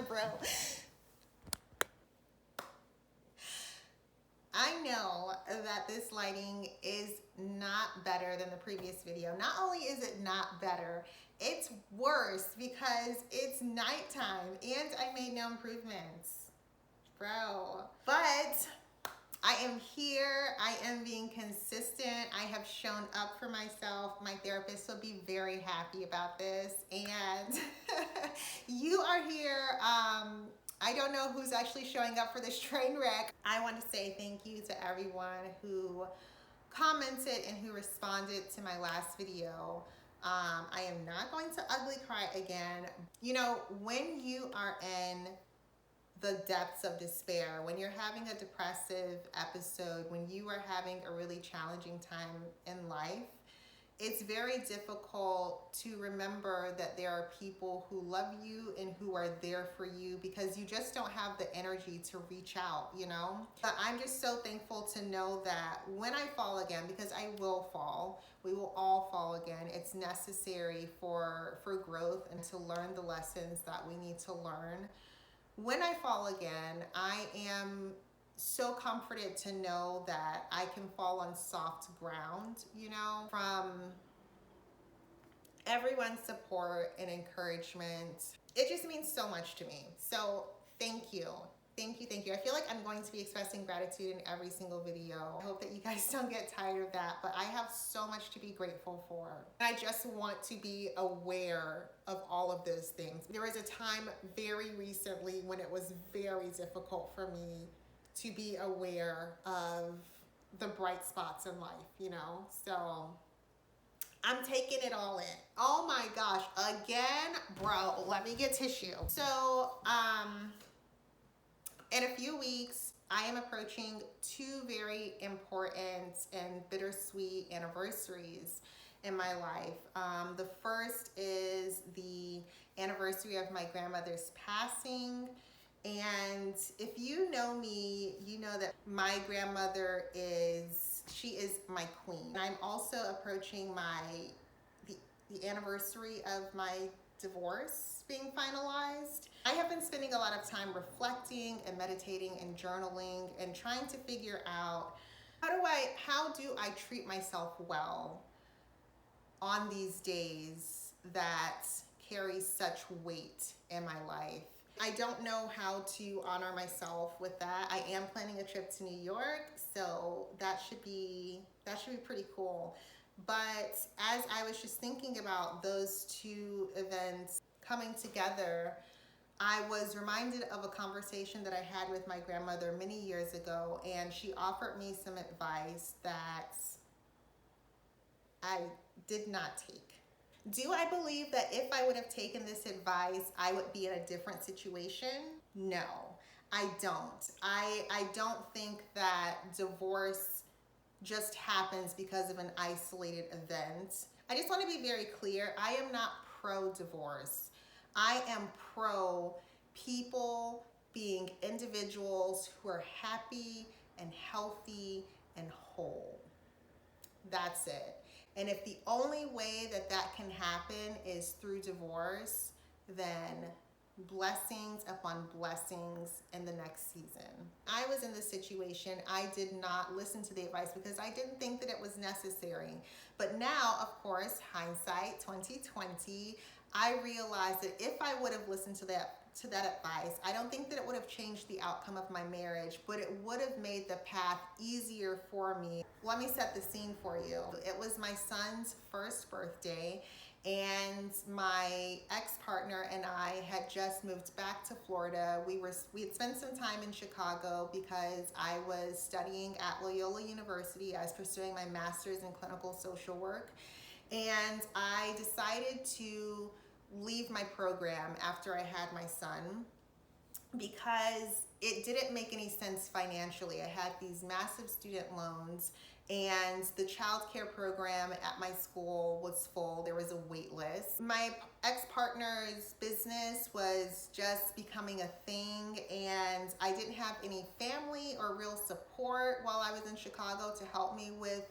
Bro, I know that this lighting is not better than the previous video. Not only is it not better, it's worse because it's nighttime and I made no improvements. Bro. But I am here. I am being consistent. I have shown up for myself. My therapist will be very happy about this. And you are here. I don't know who's actually showing up for this train wreck. I want to say thank you to everyone who commented and who responded to my last video. I am not going to ugly cry again. You know, when you are in the depths of despair, when you're having a depressive episode, when you are having a really challenging time in life, it's very difficult to remember that there are people who love you and who are there for you because you just don't have the energy to reach out, you know? But I'm just so thankful to know that when I fall again, because I will fall, we will all fall again. It's necessary for growth and to learn the lessons that we need to learn. When I fall again, I am so comforted to know that I can fall on soft ground, you know, from everyone's support and encouragement. It just means so much to me. So thank you. Thank you, thank you. I feel like I'm going to be expressing gratitude in every single video. I hope that you guys don't get tired of that, but I have so much to be grateful for. I just want to be aware of all of those things. There was a time very recently when it was very difficult for me to be aware of the bright spots in life, you know? So I'm taking it all in. Oh my gosh, again, bro, let me get tissue. So, in a few weeks, I am approaching two very important and bittersweet anniversaries in my life. The first is the anniversary of my grandmother's passing. And if you know me, you know that my grandmother she is my queen. I'm also approaching the anniversary of my divorce being finalized. I have been spending a lot of time reflecting and meditating and journaling and trying to figure out how do I treat myself well on these days that carry such weight in my life. I don't know how to honor myself with that. I am planning a trip to New York, so that should be pretty cool. But as I was just thinking about those two events coming together, I was reminded of a conversation that I had with my grandmother many years ago, and she offered me some advice that I did not take. Do I believe that if I would have taken this advice, I would be in a different situation? No, I don't. I don't think that divorce just happens because of an isolated event. I just want to be very clear. I am not pro-divorce. I am pro people being individuals who are happy and healthy and whole. That's it. And if the only way that that can happen is through divorce, then blessings upon blessings in the next season. I was in this situation. I did not listen to the advice because I didn't think that it was necessary. But now, of course, hindsight 2020, I realized that if I would have listened to that advice, I don't think that it would have changed the outcome of my marriage, but it would have made the path easier for me. Let me set the scene for you. It was my son's first birthday, and my ex-partner and I had just moved back to Florida. We had spent some time in Chicago because I was studying at Loyola University. I was pursuing my master's in clinical social work, and I decided to leave my program after I had my son because it didn't make any sense financially. I had these massive student loans, and the childcare program at my school was full. There was a wait list. My ex-partner's business was just becoming a thing, and I didn't have any family or real support while I was in Chicago to help me with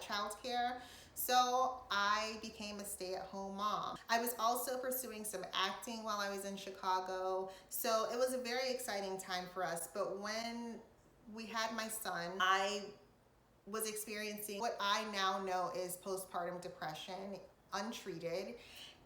childcare. So I became a stay-at-home mom. I was also pursuing some acting while I was in Chicago. So it was a very exciting time for us. But when we had my son, I was experiencing what I now know is postpartum depression, untreated.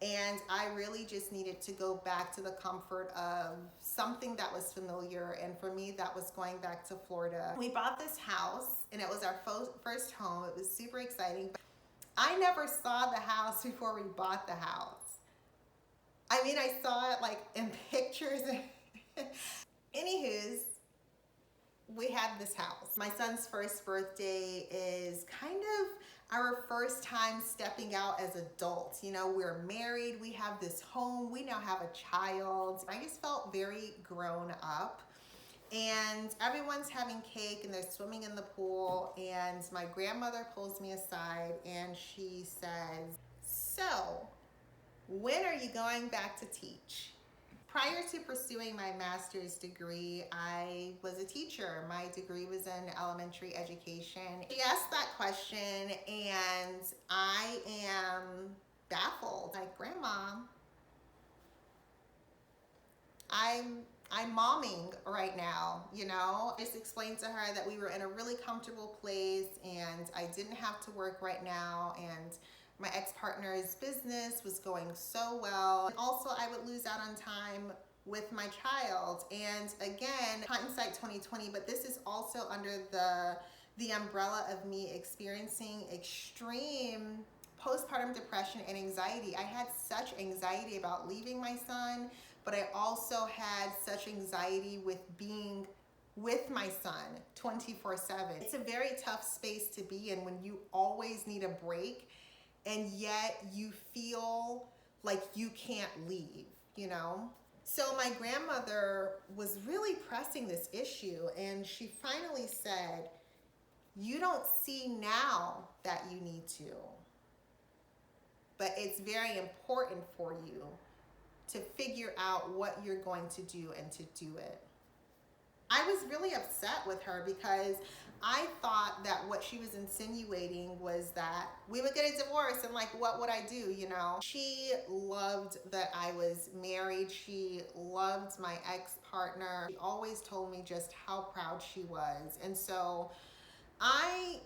And I really just needed to go back to the comfort of something that was familiar. And for me, that was going back to Florida. We bought this house and it was our first home. It was super exciting. I never saw the house before we bought the house. I mean, I saw it like in pictures. Anywho's, we had this house. My son's first birthday is kind of our first time stepping out as adults. You know, we're married, we have this home, we now have a child. I just felt very grown up. And everyone's having cake and they're swimming in the pool, and my grandmother pulls me aside and she says, "So, when are you going back to teach?" Prior to pursuing my master's degree, I was a teacher. My degree was in elementary education. She asked that question and I am baffled. Like, Grandma, I'm momming right now, you know? I just explained to her that we were in a really comfortable place and I didn't have to work right now, and my ex-partner's business was going so well. Also, I would lose out on time with my child. And again, hindsight 2020, but this is also under the umbrella of me experiencing extreme postpartum depression and anxiety. I had such anxiety about leaving my son, but I also had such anxiety with being with my son 24/7. It's a very tough space to be in when you always need a break and yet you feel like you can't leave, you know? So my grandmother was really pressing this issue, and she finally said, "You don't see now that you need to, but it's very important for you to figure out what you're going to do and to do it." I was really upset with her because I thought that what she was insinuating was that we would get a divorce and like, what would I do, you know? She loved that I was married. She loved my ex-partner. She always told me just how proud she was. And so I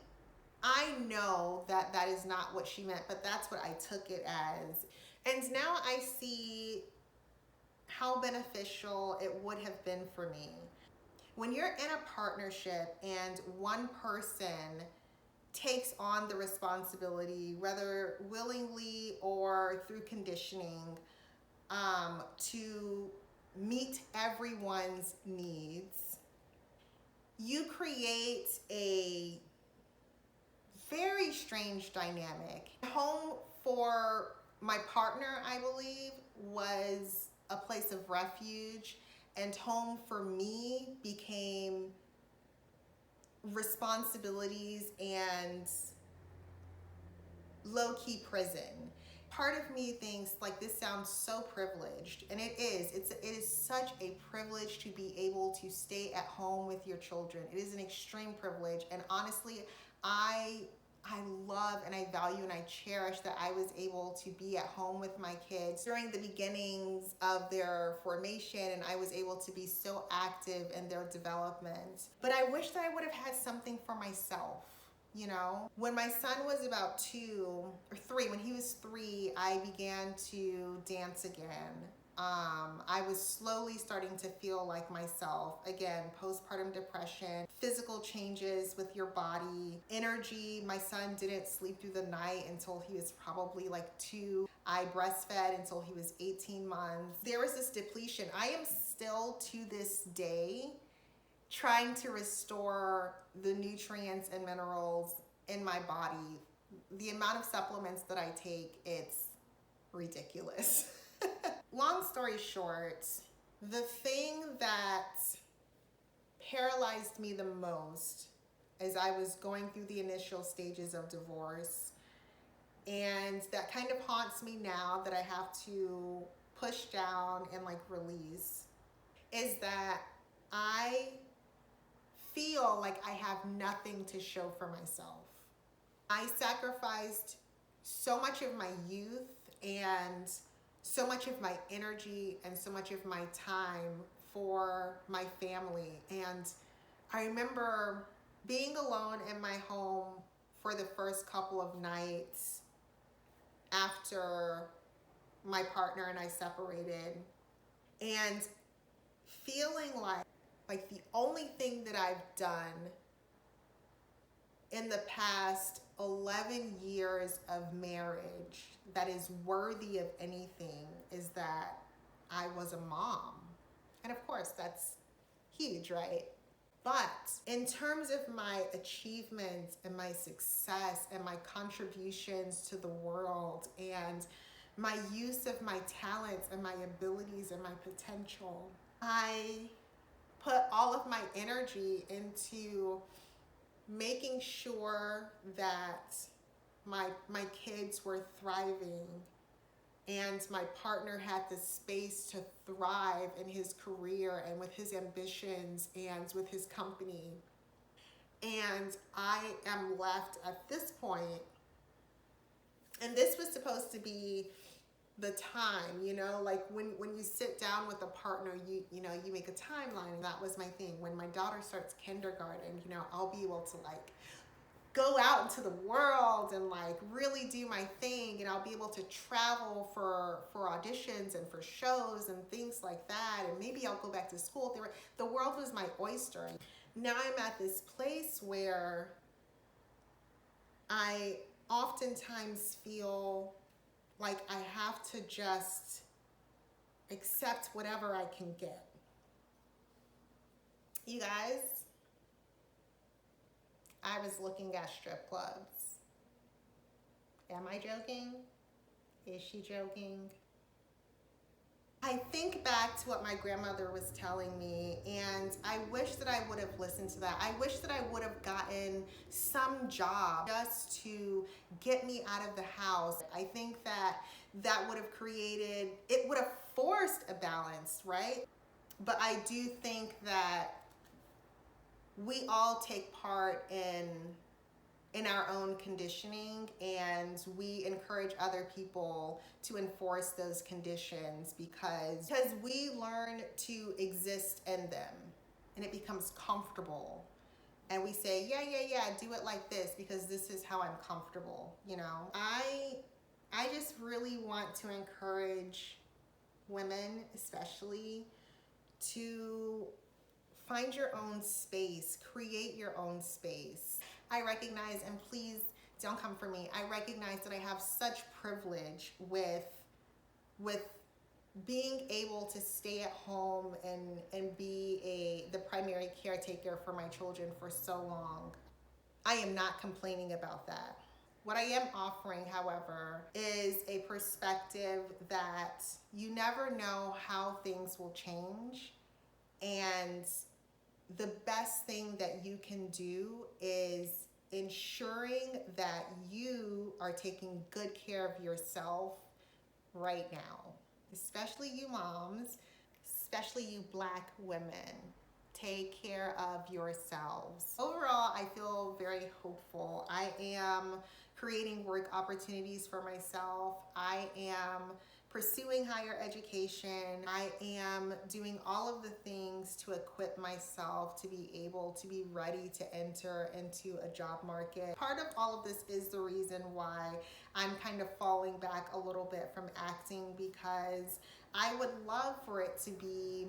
know that that is not what she meant, but that's what I took it as. And now I see how beneficial it would have been for me. When you're in a partnership and one person takes on the responsibility, whether willingly or through conditioning, to meet everyone's needs, you create a very strange dynamic. Home for my partner, I believe, was a place of refuge, and home for me became responsibilities and low-key prison. Part of me thinks like this sounds so privileged, and it is. It is such a privilege to be able to stay at home with your children. It is an extreme privilege, and honestly, I love and I value and I cherish that I was able to be at home with my kids during the beginnings of their formation, and I was able to be so active in their development. But I wish that I would have had something for myself, you know? When my son was about 2 or 3, when he was 3, I began to dance again. I was slowly starting to feel like myself. Again, postpartum depression, physical changes with your body, energy. My son didn't sleep through the night until he was probably like 2. I breastfed until he was 18 months. There was this depletion. I am still to this day trying to restore the nutrients and minerals in my body. The amount of supplements that I take, it's ridiculous. Long story short, the thing that paralyzed me the most as I was going through the initial stages of divorce, and that kind of haunts me now that I have to push down and like release, is that I feel like I have nothing to show for myself. I sacrificed so much of my youth and so much of my energy and so much of my time for my family. And I remember being alone in my home for the first couple of nights after my partner and I separated, and feeling like the only thing that I've done in the past 11 years of marriage that is worthy of anything is that I was a mom. And of course, that's huge, right? But in terms of my achievements and my success and my contributions to the world and my use of my talents and my abilities and my potential, I put all of my energy into making sure that my kids were thriving and my partner had the space to thrive in his career and with his ambitions and with his company. And I am left at this point, and this was supposed to be the time, like when you sit down with a partner, you make a timeline. And that was my thing. When my daughter starts kindergarten, I'll be able to go out into the world and really do my thing, and I'll be able to travel for auditions and for shows and things like that, and maybe I'll go back to school. The world was my oyster. Now I'm at this place where I oftentimes feel like I have to just accept whatever I can get. You guys, I was looking at strip clubs. Am I joking? Is she joking? I think back to what my grandmother was telling me, and I wish that I would have listened to that. I wish that I would have gotten some job just to get me out of the house. I think that would have it would have forced a balance, right? But I do think that we all take part in our own conditioning, and we encourage other people to enforce those conditions because we learn to exist in them, and it becomes comfortable, and we say, yeah, do it like this because this is how I'm comfortable. I just really want to encourage women especially to find your own space, create your own space. I recognize, and please don't come for me, I recognize that I have such privilege with being able to stay at home and be the primary caretaker for my children for so long. I am not complaining about that. What I am offering, however, is a perspective that you never know how things will change, and the best thing that you can do is ensuring that you are taking good care of yourself right now, especially you moms, especially you Black women. Take care of yourselves. Overall, I feel very hopeful. I am creating work opportunities for myself. I am pursuing higher education. I am doing all of the things to equip myself to be able to be ready to enter into a job market. Part of all of this is the reason why I'm kind of falling back a little bit from acting, because I would love for it to be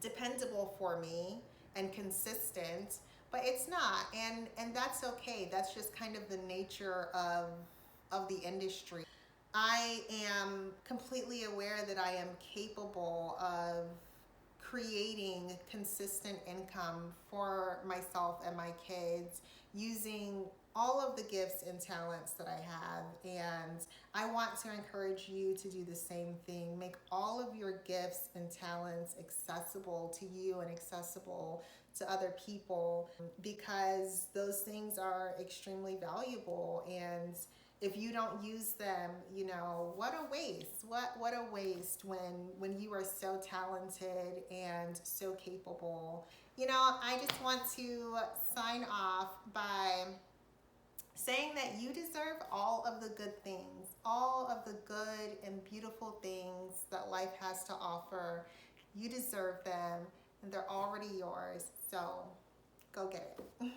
dependable for me and consistent, but it's not, and that's okay. That's just kind of the nature of the industry. I am completely aware that I am capable of creating consistent income for myself and my kids using all of the gifts and talents that I have, and I want to encourage you to do the same thing. Make all of your gifts and talents accessible to you and accessible to other people, because those things are extremely valuable, and if you don't use them, what a waste. What a waste when you are so talented and so capable. I just want to sign off by saying that you deserve all of the good things, all of the good and beautiful things that life has to offer. You deserve them, and they're already yours. So go get it.